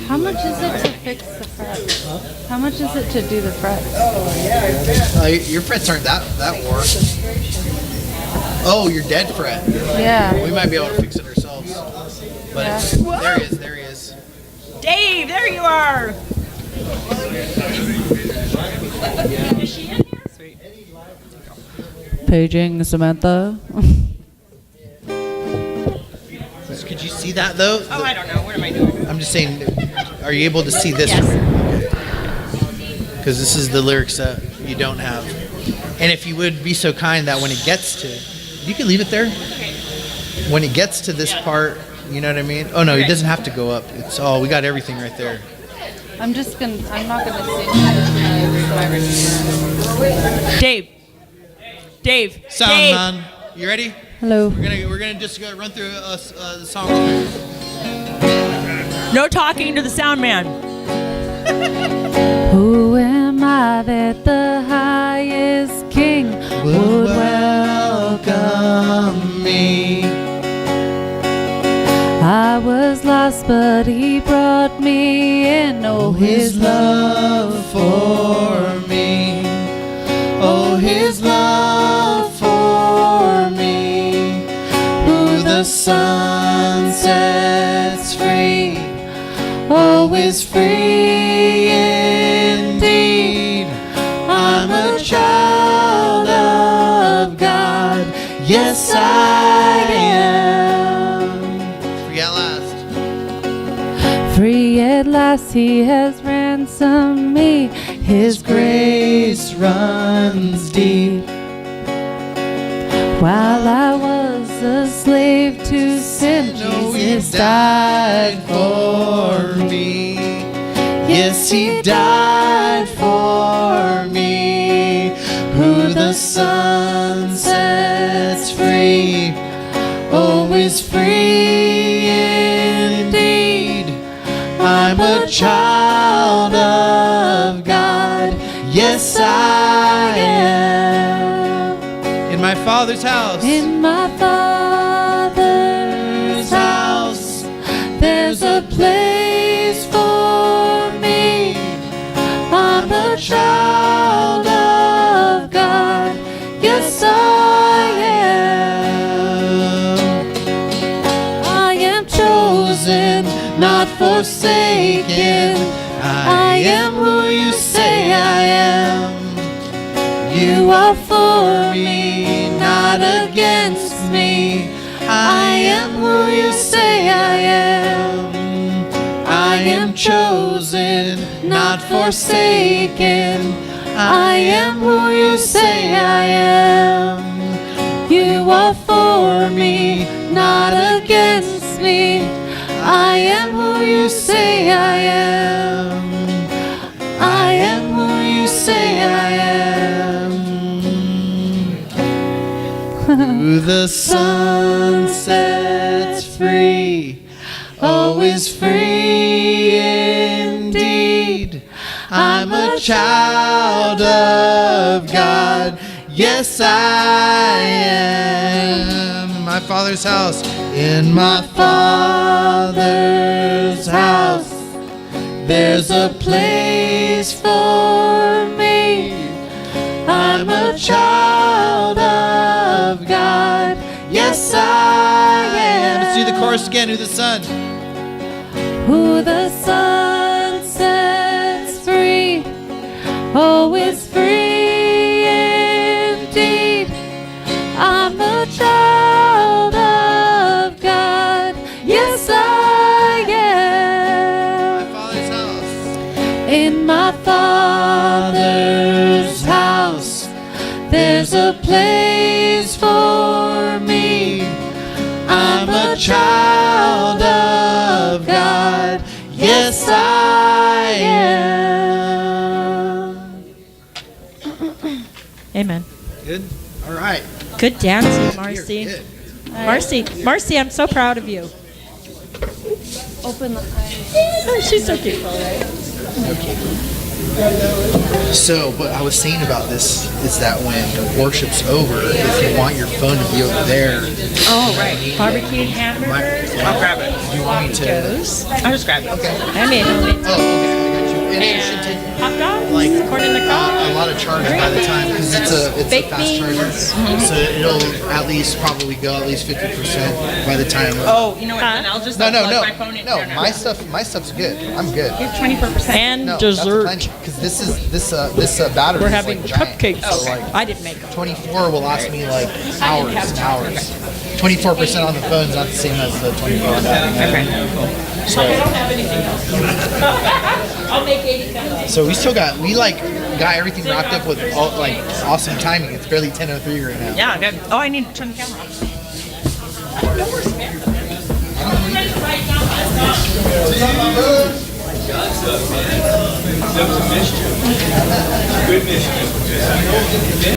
How much is it to fix the frets? How much is it to do the frets? Your frets aren't that worn. Oh, your dead fret. Yeah. We might be able to fix it ourselves. But Yeah. there he is. Dave, there you are. Is she in here? Sweet. Paging Samantha. Could you see that though? Oh, I don't know. What am I doing? I'm just saying, are you able to see this? Yes. Because this is the lyrics that you don't have. And if you would be so kind that when it gets to, you can leave it there. When it gets to this part, you know what I mean? Oh no, it doesn't have to go up. It's all, we got everything right there. I'm not gonna sing. Dave. Sound Dave. man, you ready? Hello. We're gonna just go run through the song. No talking to the sound man. Who am I that the highest king would welcome me? I was lost, but he brought me in. Oh, his love for me. Oh, his love for me. Who the sun sets free, oh, is free indeed. I'm a child of God. Yes, I am. Free at last. Free at last, he has ransomed me. His grace runs deep. While I was a slave to sin, Jesus died for me. Yes, he died for me. Who the Son sets free, oh, is free indeed. I'm a child of God. Yes, I am. In my Father's house. In my Father's house, there's a place for me. I'm a child of God. Yes, I am. I am chosen, not forsaken. I am who you say I am. You are for me, not against me. I am who you say I am. I am chosen, not forsaken. I am who you say I am. You are for me, not against me. I am who you say I am. I am who you say I am. Who the Son sets free, oh, is free indeed. I'm a child of God. Yes, I am. My Father's house. In my Father's house, there's a place for me. I'm a child of God. Yes, I am. Let's do the chorus again. Who the Son? Who the Son sets free, oh, is free indeed. I'm a child of God. Yes, I am. My Father's house. In my Father's house, there's a place for me. I'm a child of God. Yes, I am. Amen. Good. All right. Good dancing, Marcy. You're good. Marcy, I'm so proud of you. Open the eyes. Oh, she's so cute. Okay. So, but I was saying about this is that when worship's over, if you want your phone to be over there, Oh, right. Barbecued hamburgers. I'll grab it. Do you want me to? I'll just grab it. Okay. I made homemade. Oh, okay. I got you. And it should take Hot dogs. like corn in the cob. a lot of charge by the time because it's a Baked fast beans. charger. So it'll at least probably go at least 50% by the time. Oh, you know what? Then I'll just No, plug no, my phone in no. here now. My stuff's good. I'm good. 24%. And No, dessert. because this battery. We're is having like giant. cupcakes. So like I didn't make them. 24 will last me like hours and hours. 24% on the phone is not the same as the 24 on that. Okay. I'll make 80 So we got everything wrapped up with all, like awesome timing. It's barely 10:03 right now. Yeah, good. Oh, I need to turn the camera off. Good mission.